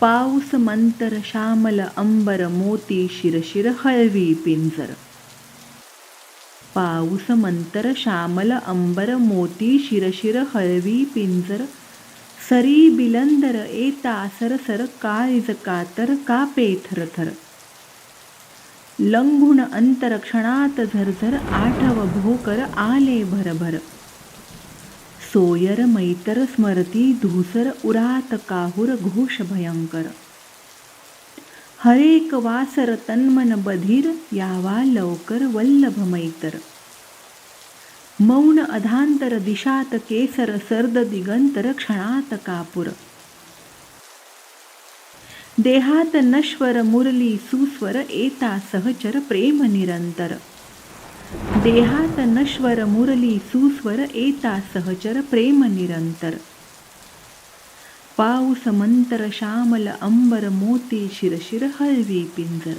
पाऊस मंतर श्यामल अंबर मोती शिरशिर हळवी पिंजर. पाऊस मंतर श्यामल अंबर मोती शिरशिर हळवी पिंजर. सरी बिलंदर येता सरसर काळीज कातर कापे थरथर. लंघुन अंतर क्षणात झरझर आठव भोकर आले भरभर. सोयर मैतर स्मरती धूसर उरात काहुर घोष भयंकर. हरेक वासर तन्मन बधीर यावा लवकर वल्लभ मैतर. मौन अधांतर दिशात केसर सर्द दिगंतर क्षणात कापुर. देहात नश्वर मुरली सुस्वर येता सहचर प्रेम निरंतर. देहात नश्वर मुरली सुस्वर येता सहचर प्रेम निरंतर. पाऊस मंतर श्यामल अंबर मोती शिरशिर हळवी पिंजर.